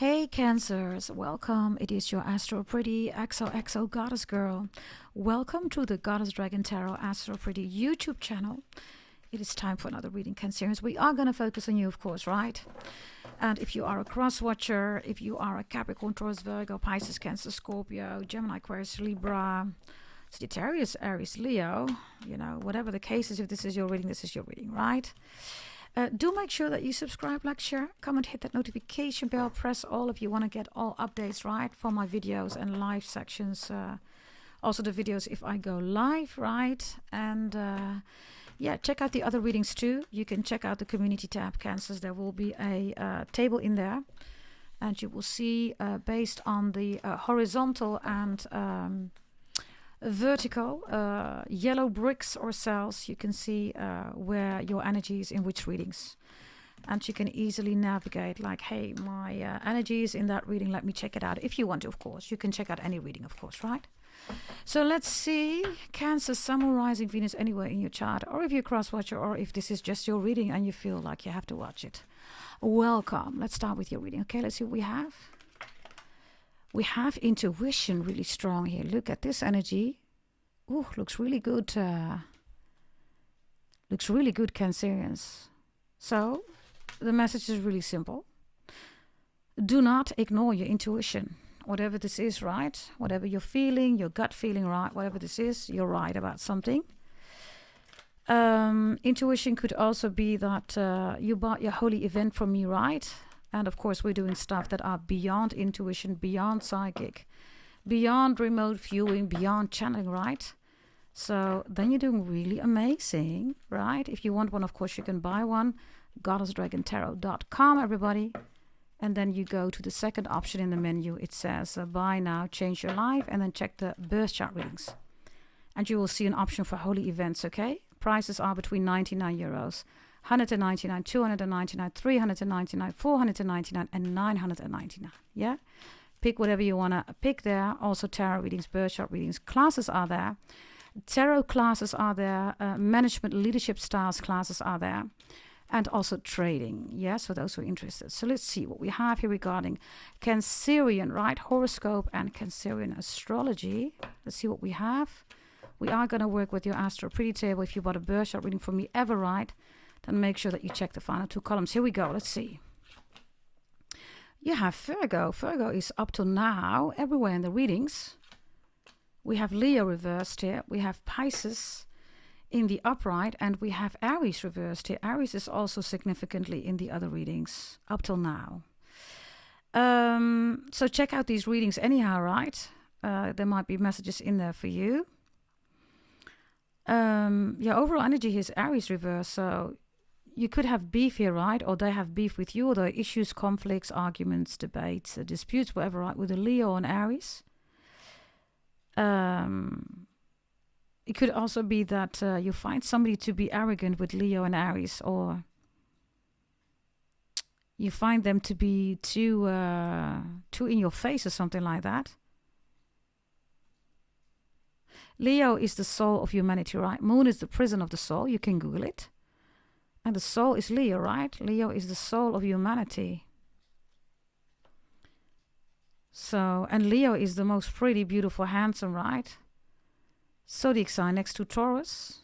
Hey Cancers, welcome. It is your Astro Pretty XOXO Goddess Girl. Welcome to the Goddess Dragon Tarot Astro Pretty YouTube channel. It is time for another reading, Cancerians. We are going to focus on you, of course, right? And if you are a cross watcher, if you are a Capricorn, Taurus, Virgo, Pisces, Cancer, Scorpio, Gemini, Aquarius, Libra, Sagittarius, Aries, Leo, you know, whatever the case is, if this is your reading, right? Do make sure that you subscribe, like, share, comment, hit that notification bell, press all if you want to get all updates, right, for my videos and live sections. Also the videos if I go live, right? And yeah, check out the other readings too. You can check out the community tab, Cancers. There will be a table in there. And you will see based on the horizontal and vertical yellow bricks or cells, you can see where your energy is in which readings, and you can easily navigate like, hey, my energy is in that reading, let me check it out. If you want to, of course, you can check out any reading, of course, right? So let's see, Cancer, Sun, Moon, Rising, Venus anywhere in your chart, or if you're a cross watcher, or if this is just your reading and you feel like you have to watch it. Welcome. Let's start with your reading. Okay, let's see what we have. We have intuition really strong here. Look at this energy. Ooh, looks really good. Looks really good, Cancerians. So, the message is really simple. Do not ignore your intuition. Whatever this is, right? Whatever you're feeling, your gut feeling, right? Whatever this is, you're right about something. Intuition could also be that you bought your holy event from me, right? And of course, we're doing stuff that are beyond intuition, beyond psychic, beyond remote viewing, beyond channeling, right? So then you're doing really amazing, right? If you want one, of course, you can buy one. goddessdragontarot.com, everybody. And then you go to the second option in the menu. It says buy now, change your life, and then check the birth chart readings. And you will see an option for holy events, okay? Prices are between €99. 199, 299, 399, 499, and 999. Yeah, pick whatever you want to pick there. Also tarot readings, birth chart readings, classes are there. Tarot classes are there. Management, leadership styles classes are there. And also trading. Yes, for those who are interested. So let's see what we have here regarding Cancerian, right? Horoscope and Cancerian astrology. Let's see what we have. We are going to work with your Astro Pretty table. If you bought a birth chart reading from me ever, right? Then make sure that you check the final two columns. Here we go. Let's see. You have Virgo. Virgo is up to now everywhere in the readings. We have Leo reversed here. We have Pisces in the upright. And we have Aries reversed here. Aries is also significantly in the other readings up till now. So check out these readings anyhow, right? There might be messages in there for you. Yeah, overall energy is Aries reverse. So you could have beef here, right? Or they have beef with you, or there are issues, conflicts, arguments, debates, disputes, whatever, right? With a Leo and Aries. It could also be that you find somebody to be arrogant with Leo and Aries, or you find them to be too in your face or something like that. Leo is the soul of humanity, right? Moon is the prison of the soul. You can Google it. And the soul is Leo, right? Leo is the soul of humanity. So, and Leo is the most pretty, beautiful, handsome, right? Zodiac sign next to Taurus.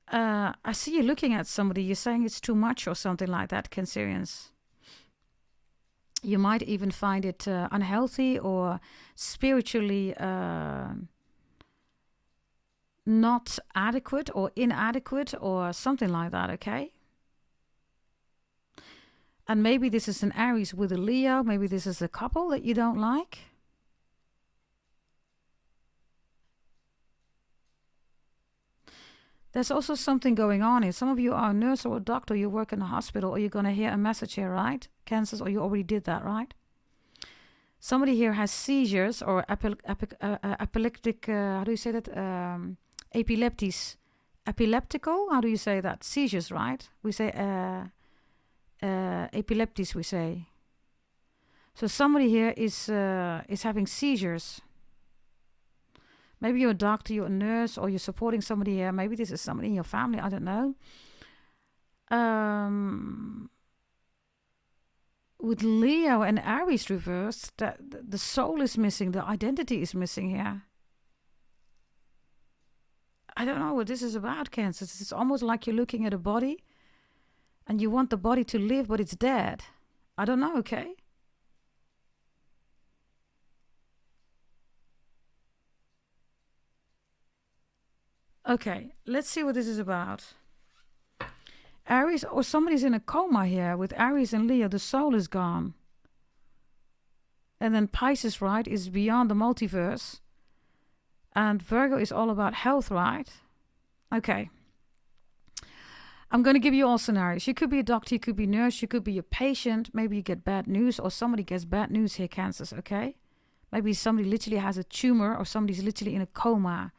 I see you looking at somebody. You're saying it's too much or something like that, Cancerians. You might even find it unhealthy or spiritually not adequate or inadequate or something like that, okay? And maybe this is an Aries with a Leo. Maybe this is a couple that you don't like. There's also something going on here. Some of you are a nurse or a doctor. You work in a hospital, or you're going to hear a message here, right? Cancers, or you already did that, right? Somebody here has seizures or epileptic, how do you say that? Epileptical, how do you say that? Seizures, right? We say epileptics, we say. So somebody here is having seizures. Maybe you're a doctor, you're a nurse, or you're supporting somebody here. Maybe this is somebody in your family, I don't know. with Leo and Aries reversed, that the soul is missing, the identity is missing here. I don't know what this is about, Cancer. It's almost like you're looking at a body and you want the body to live, but it's dead. I don't know, okay? Okay, let's see what this is about. Aries, or somebody's in a coma here with Aries and Leo. The soul is gone. And then Pisces, right, is beyond the multiverse. And Virgo is all about health, right? Okay. I'm going to give you all scenarios. You could be a doctor, you could be a nurse, you could be a patient. Maybe you get bad news, or somebody gets bad news here, Cancers, okay? Maybe somebody literally has a tumor, or somebody's literally in a coma.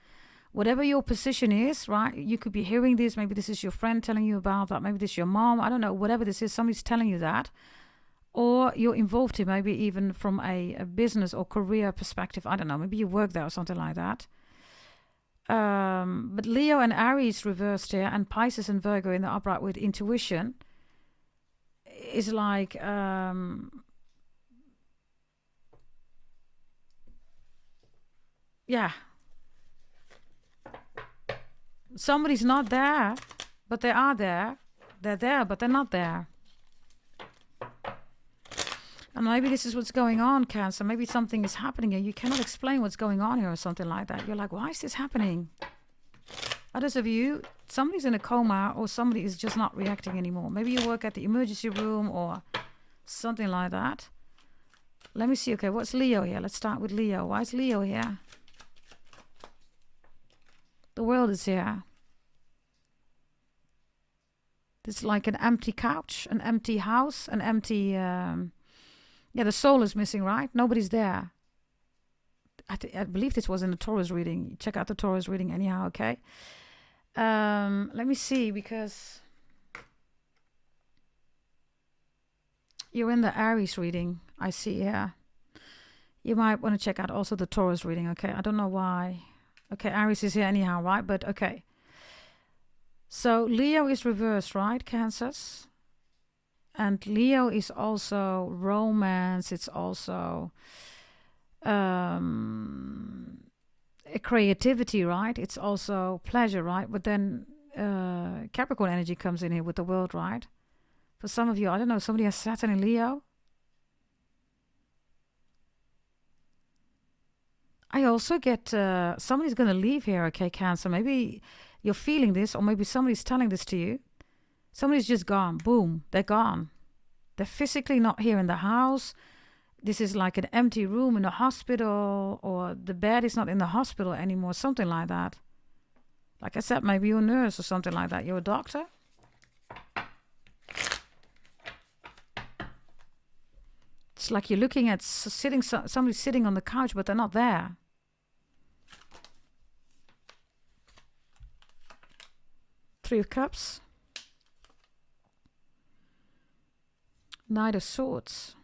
Whatever your position is, right? You could be hearing this. Maybe this is your friend telling you about that. Maybe this is your mom. I don't know. Whatever this is, somebody's telling you that. Or you're involved in, maybe even from a business or career perspective. I don't know. Maybe you work there or something like that. But Leo and Aries reversed here, and Pisces and Virgo in the upright with intuition is like... yeah. Somebody's not there, but they are there. They're there, but they're not there. And maybe this is what's going on, Cancer. Maybe something is happening here. You cannot explain what's going on here or something like that. You're like, why is this happening? Others of you, somebody's in a coma or somebody is just not reacting anymore. Maybe you work at the emergency room or something like that. Let me see. Okay, what's Leo here? Let's start with Leo. Why is Leo here? The world is here. It's like an empty couch, an empty house, an empty... yeah, the soul is missing, right? Nobody's there. I believe this was in the Taurus reading. Check out the Taurus reading anyhow, okay? Let me see, because... you're in the Aries reading, I see here. You might want to check out also the Taurus reading, okay? I don't know why. Okay, Aries is here anyhow, right? But okay. So Leo is reversed, right, Cancers? And Leo is also romance. It's also a creativity, right? It's also pleasure, right? But then Capricorn energy comes in here with the world, right? For some of you, I don't know, somebody has Saturn in Leo. I also get somebody's going to leave here, okay, Cancer. Maybe you're feeling this, or maybe somebody's telling this to you. Somebody's just gone. Boom, they're gone. They're physically not here in the house. This is like an empty room in a hospital, or the bed is not in the hospital anymore, something like that. Like I said, maybe you're a nurse or something like that. You're a doctor. It's like you're looking at somebody sitting on the couch, but they're not there. Three of Cups. Knight of Swords.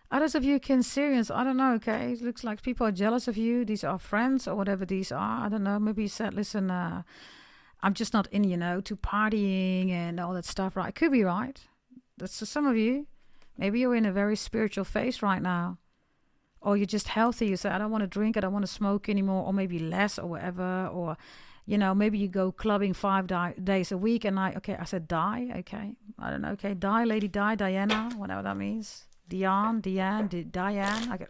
Others of you Cancerians, I don't know, okay? It looks like people are jealous of you. These are friends or whatever these are. I don't know. Maybe you said, listen, I'm just not in, to partying and all that stuff, right? Could be right. That's for some of you. Maybe you're in a very spiritual phase right now. Or you're just healthy. You say, I don't want to drink. I don't want to smoke anymore. Or maybe less or whatever. Or, maybe you go clubbing 5 days a week. And I said die. Okay. I don't know. Okay. Die, Lady Di, Diana. Whatever that means. Diane. Okay.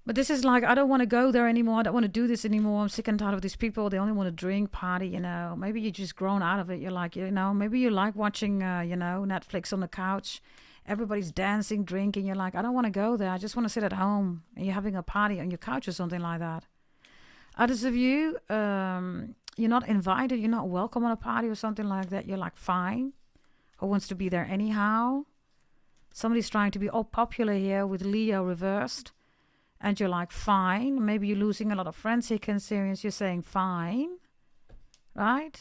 But this is like, I don't want to go there anymore. I don't want to do this anymore. I'm sick and tired of these people. They only want to drink, party, Maybe you just grown out of it. You're like, maybe you like watching, Netflix on the couch. Everybody's dancing, drinking. You're like, I don't want to go there. I just want to sit at home. And you're having a party on your couch or something like that. Others of you, you're not invited. You're not welcome on a party or something like that. You're like, fine. Who wants to be there anyhow? Somebody's trying to be all popular here with Leo reversed. And you're like, fine. Maybe you're losing a lot of friends here, Cancerians. You're saying, fine. Right?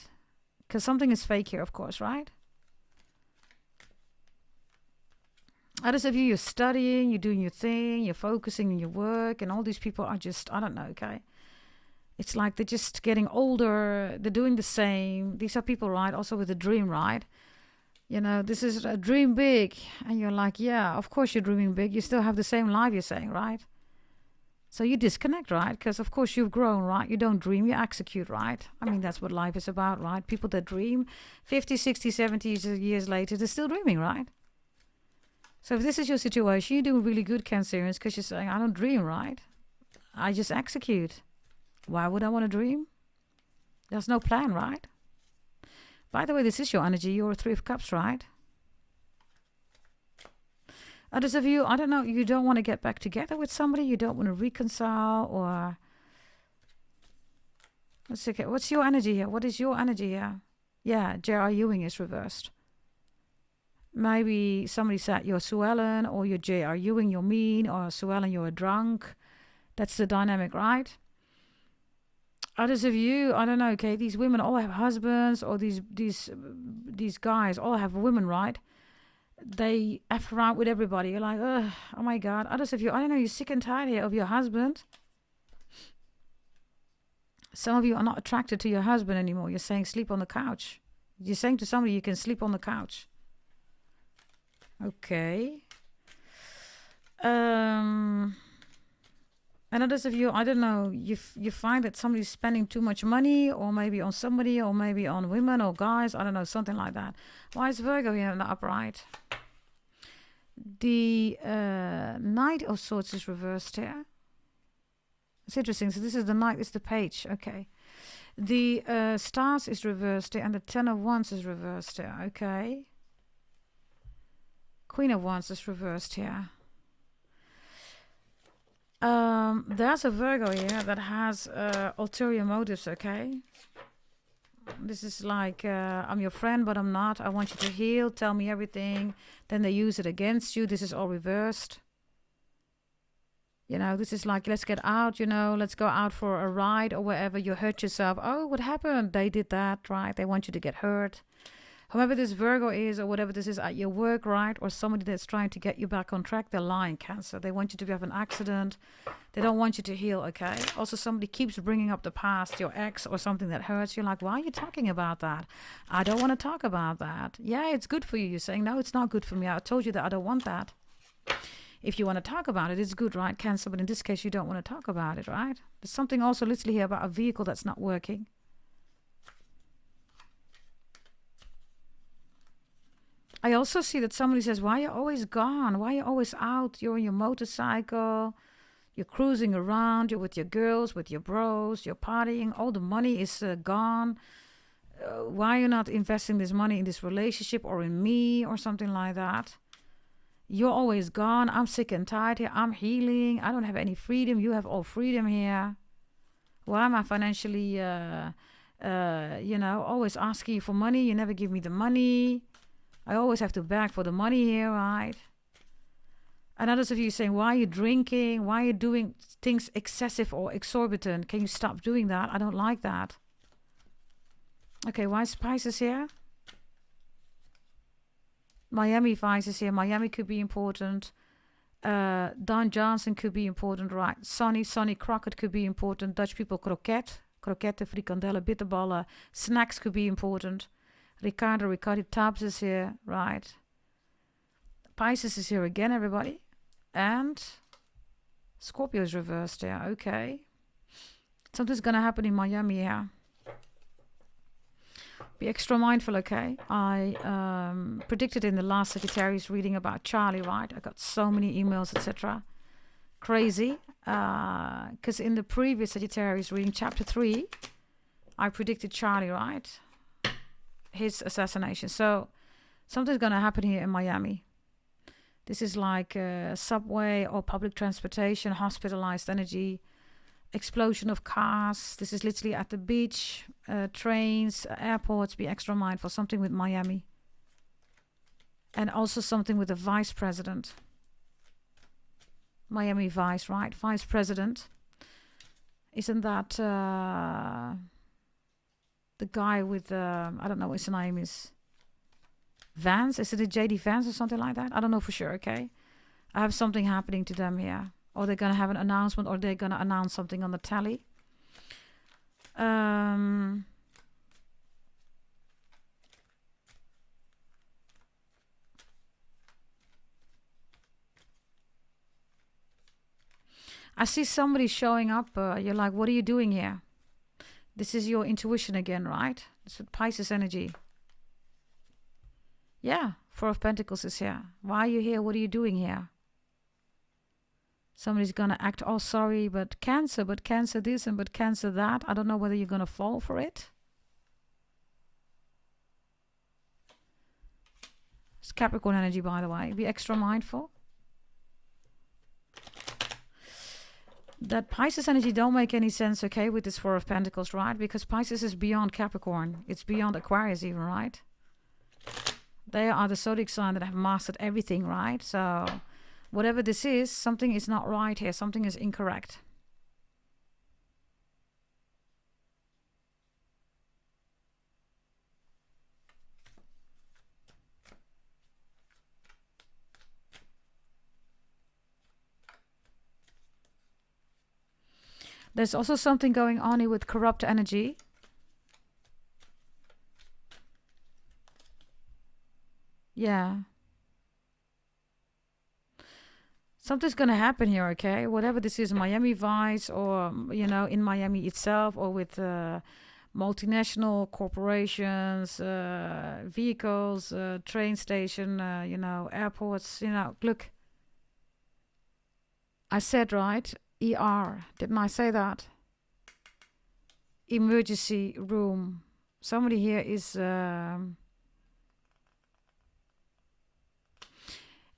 Because something is fake here, of course, right? Others of you, you're studying, you're doing your thing, you're focusing on your work, and all these people are just, I don't know, okay? It's like they're just getting older. They're doing the same. These are people, right? Also with a dream, right? You know, this is a dream big. And you're like, yeah, of course you're dreaming big. You still have the same life, you're saying, right? So you disconnect, right? Because of course you've grown, right? You don't dream, you execute, right? I mean, that's what life is about, right? People that dream 50, 60, 70 years later, they're still dreaming, right? So if this is your situation, you're doing really good, Cancerians, because you're saying, I don't dream, right? I just execute. Why would I want to dream? There's no plan, right? By the way, this is your energy. You're a 3 of Cups, right? Others of you, I don't know, you don't want to get back together with somebody. You don't want to reconcile or... Let's see, what's your energy here? What is your energy here? Yeah, J.R. Ewing is reversed. Maybe somebody said you're Sue Ellen, or you're J.R. Ewing, you're mean, or Sue Ellen, you're a drunk. That's the dynamic, right? Others of you, I don't know, okay, these women all have husbands, or these guys all have women, right? They F around with everybody. You're like, ugh, oh my God. Others of you, I don't know, you're sick and tired here of your husband. Some of you are not attracted to your husband anymore. You're saying sleep on the couch. You're saying to somebody you can sleep on the couch. Okay. And others of you, I don't know, you find that somebody's spending too much money, or maybe on somebody, or maybe on women or guys, I don't know, something like that. Why is Virgo here in the upright? The Knight of Swords is reversed here. It's interesting. So this is the Knight, it's the Page. Okay. The Stars is reversed here, and the Ten of Wands is reversed here. Okay. Queen of Wands is reversed here. There's a Virgo here that has ulterior motives, okay? This is like, I'm your friend, but I'm not. I want you to heal. Tell me everything. Then they use it against you. This is all reversed. You know, this is like, let's get out, you know, let's go out for a ride or wherever. You hurt yourself. Oh, what happened? They did that, right? They want you to get hurt. Whoever this Virgo is, or whatever this is at your work, right? Or somebody that's trying to get you back on track, they're lying, Cancer. They want you to have an accident. They don't want you to heal, okay? Also, somebody keeps bringing up the past, your ex or something that hurts. You're like, why are you talking about that? I don't want to talk about that. Yeah, it's good for you. You're saying, no, it's not good for me. I told you that I don't want that. If you want to talk about it, it's good, right, Cancer? But in this case, you don't want to talk about it, right? There's something also literally here about a vehicle that's not working. I also see that somebody says, why are you always gone? Why are you always out? You're on your motorcycle. You're cruising around. You're with your girls, with your bros. You're partying. All the money is gone. Why are you not investing this money in this relationship or in me or something like that? You're always gone. I'm sick and tired here. I'm healing. I don't have any freedom. You have all freedom here. Why am I financially, always asking you for money? You never give me the money. I always have to beg for the money here, right? And others of you saying, why are you drinking? Why are you doing things excessive or exorbitant? Can you stop doing that? I don't like that. Okay, why is Pisces here? Miami Vice is here. Miami could be important. Don Johnson could be important, right? Sonny Crockett could be important. Dutch people, croquette, frikandellen, bitterballen. Snacks could be important. Ricardo Tubbs is here, right? Pisces is here again, everybody. And Scorpio is reversed here, okay. Something's going to happen in Miami here. Be extra mindful, okay? I predicted in the last Sagittarius reading about Charlie, right? I got so many emails, etc. Crazy. Because in the previous Sagittarius reading, chapter 3, I predicted Charlie, right? His assassination. So something's going to happen here in Miami. This is like subway or public transportation, hospitalized energy, explosion of cars. This is literally at the beach, trains, airports. Be extra mindful. Something with Miami. And also something with the vice president. Miami vice, right? Vice president. Isn't that... the guy with, I don't know what his name is. Vance? Is it a JD Vance or something like that? I don't know for sure, okay? I have something happening to them here. Or they're going to have an announcement, or they're going to announce something on the telly. I see somebody showing up. You're like, what are you doing here? This is your intuition again, right? It's with Pisces energy. Yeah, Four of Pentacles is here. Why are you here? What are you doing here? Somebody's going to act all sorry, but Cancer this and but Cancer that. I don't know whether you're going to fall for it. It's Capricorn energy, by the way. Be extra mindful. That Pisces energy don't make any sense, okay, with this Four of Pentacles, right? Because Pisces is beyond Capricorn. It's beyond Aquarius even, right? They are the zodiac sign that have mastered everything, right? So whatever this is, something is not right here. Something is incorrect. There's also something going on here with corrupt energy. Yeah. Something's going to happen here, okay? Whatever this is, Miami Vice or, you know, in Miami itself or with multinational corporations, vehicles, train station, you know, airports, you know. Look, I said, right, ER. Didn't I say that? Emergency room. Somebody here is...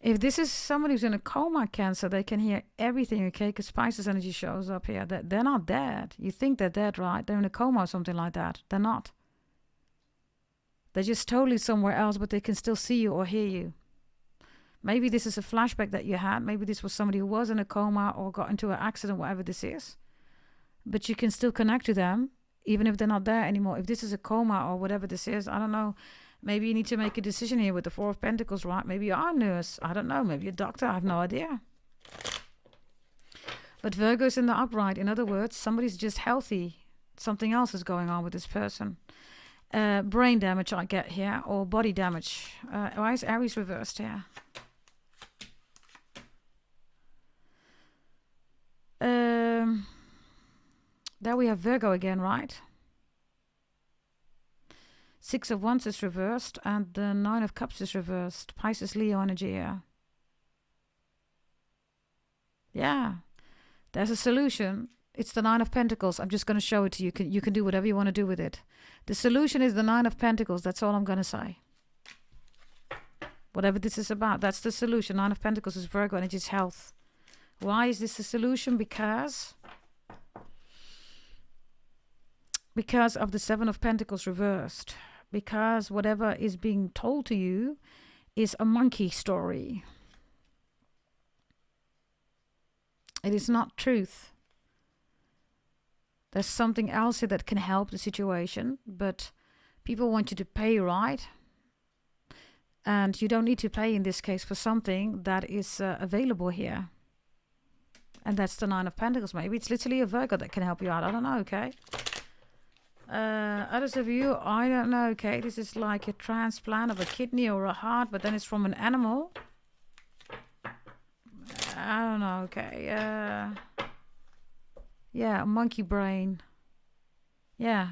if this is somebody who's in a coma, Cancer, they can hear everything, okay? Because Pisces energy shows up here. They're not dead. You think they're dead, right? They're in a coma or something like that. They're not. They're just totally somewhere else, but they can still see you or hear you. Maybe this is a flashback that you had. Maybe this was somebody who was in a coma or got into an accident, whatever this is. But you can still connect to them, even if they're not there anymore. If this is a coma or whatever this is, I don't know. Maybe you need to make a decision here with the Four of Pentacles, right? Maybe you are a nurse. I don't know. Maybe a doctor. I have no idea. But Virgo's in the upright. In other words, somebody's just healthy. Something else is going on with this person. Brain damage I get here, or body damage. Why is Aries reversed here? There we have Virgo again, right? Six of Wands is reversed, and the Nine of Cups is reversed. Pisces, Leo energy here. Yeah, there's a solution. It's the Nine of Pentacles. I'm just going to show it to you. You can do whatever you want to do with it. The solution is the Nine of Pentacles. That's all I'm going to say. Whatever this is about, that's the solution. Nine of Pentacles is Virgo energy, it's health. Why is this the solution? Because of the Seven of Pentacles reversed. Because whatever is being told to you is a monkey story. It is not truth. There's something else here that can help the situation, but people want you to pay, right? And you don't need to pay in this case for something that is available here. And that's the Nine of Pentacles. Maybe it's literally a Virgo that can help you out. I don't know, okay? Others of you, I don't know, okay? This is like a transplant of a kidney or a heart, but then it's from an animal. I don't know, okay? Yeah, a monkey brain. Yeah.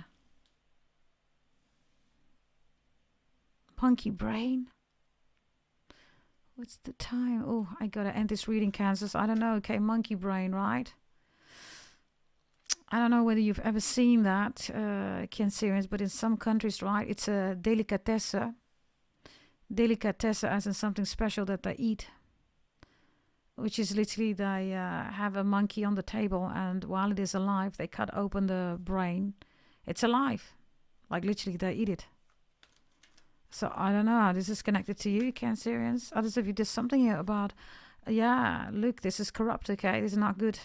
Monkey brain? What's the time? Oh, I gotta end this reading, Kansas. I don't know, okay? Monkey brain, right? I don't know whether you've ever seen that, Cancerians, but in some countries, right, it's a delicatesse. Delicatesse as in something special that they eat. Which is literally they have a monkey on the table, and while it is alive, they cut open the brain. It's alive. Like literally they eat it. So I don't know how this is connected to you, Cancerians. Others of you, there's something here about, yeah, look, this is corrupt, okay? This is not good.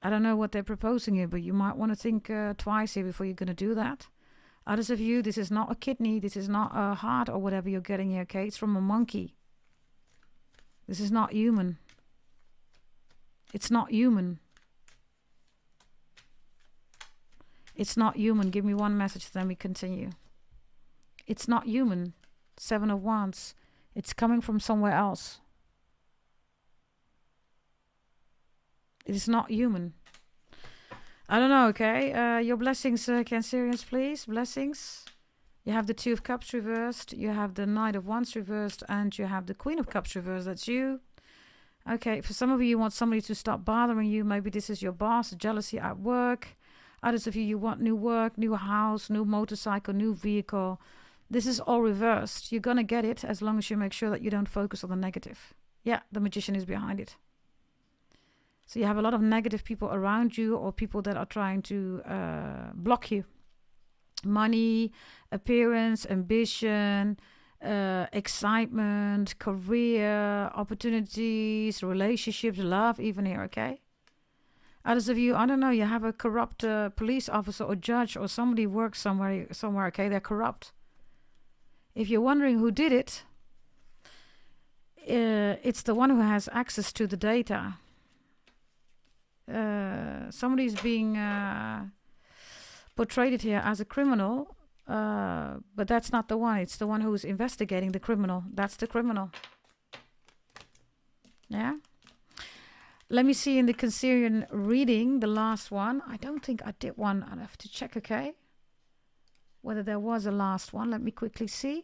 I don't know what they're proposing here, but you might want to think twice here before you're going to do that. Others of you, this is not a kidney, this is not a heart or whatever you're getting here, okay? It's from a monkey. This is not human. It's not human. It's not human. Give me one message, then we continue. It's not human. Seven of Wands. It's coming from somewhere else. It is not human. I don't know, okay? Your blessings, Cancerians, please. Blessings. You have the Two of Cups reversed. You have the Knight of Wands reversed. And you have the Queen of Cups reversed. That's you. Okay, for some of you want somebody to stop bothering you. Maybe this is your boss, jealousy at work. Others of you want new work, new house, new motorcycle, new vehicle. This is all reversed. You're going to get it as long as you make sure that you don't focus on the negative. Yeah, the Magician is behind it. So you have a lot of negative people around you or people that are trying to block you. Money, appearance, ambition, excitement, career, opportunities, relationships, love even here, okay? Others of you, I don't know, you have a corrupt police officer or judge or somebody works somewhere, okay? They're corrupt. If you're wondering who did it, it's the one who has access to the data. Somebody's being portrayed here as a criminal, but that's not the one. It's the one who's investigating the criminal. That's the criminal. Yeah. Let me see in the Cancerian reading, the last one. I don't think I did one. I'll have to check, okay? Whether there was a last one. Let me quickly see.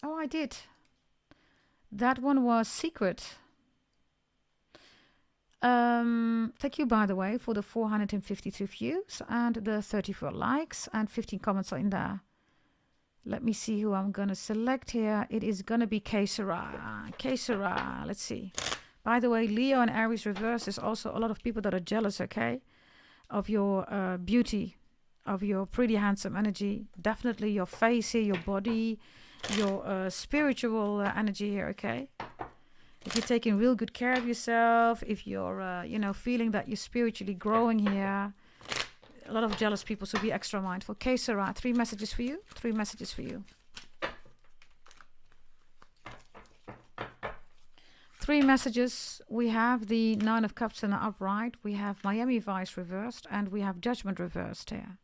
Oh, I did. That one was secret. Thank you, by the way, for the 452 views and the 34 likes and 15 comments are in there. Let me see who I'm going to select here. It is going to be Kesara. Kesara, let's see. By the way, Leo and Aries reverse is also a lot of people that are jealous, okay, of your beauty, of your pretty handsome energy. Definitely your face here, your body, your spiritual energy here, okay? If you're taking real good care of yourself, if you're, feeling that you're spiritually growing here, a lot of jealous people, so be extra mindful. Kesara, 3 messages for you. 3 messages for you. 3 messages. We have the 9 of Cups in the upright. We have Miami Vice reversed. And we have Judgment reversed here.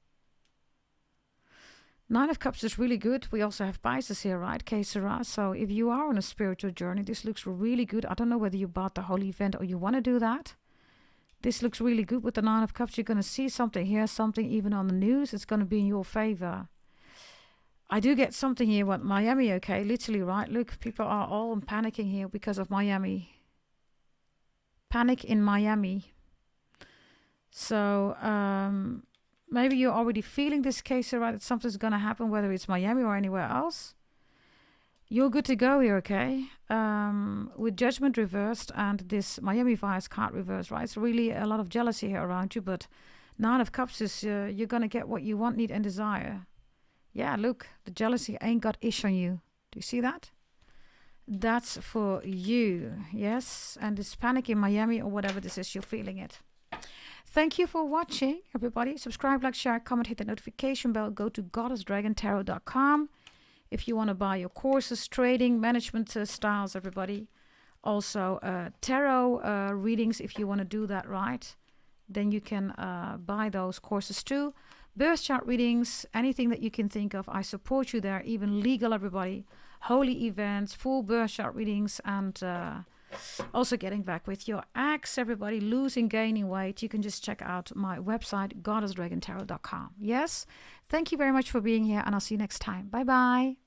9 of Cups is really good. We also have Pisces here, right? Kesara. So if you are on a spiritual journey, this looks really good. I don't know whether you bought the whole event or you want to do that. This looks really good with the 9 of Cups. You're going to see something, hear something, even on the news. It's going to be in your favor. I do get something here with Miami, okay? Literally, right? Look, people are all panicking here because of Miami. Panic in Miami. So, maybe you're already feeling this case, right? That something's going to happen, whether it's Miami or anywhere else. You're good to go here, okay? With Judgment reversed and this Miami Vice card reversed, right? It's really a lot of jealousy here around you, but 9 of Cups is you're going to get what you want, need, and desire. Yeah, look, the jealousy ain't got ish on you. Do you see that? That's for you, yes? And this panic in Miami or whatever this is, you're feeling it. Thank you for watching, everybody. Subscribe, like, share, comment, hit the notification bell. Go to goddessdragontarot.com if you want to buy your courses, trading, management styles, everybody. Also, tarot readings, if you want to do that right. Then you can buy those courses too. Birth chart readings, anything that you can think of. I support you there, even legal, everybody. Holy events, full birth chart readings, and also getting back with your ex, everybody, losing, gaining weight. You can just check out my website, goddessdragontarot.com. Yes, thank you very much for being here, and I'll see you next time. Bye-bye.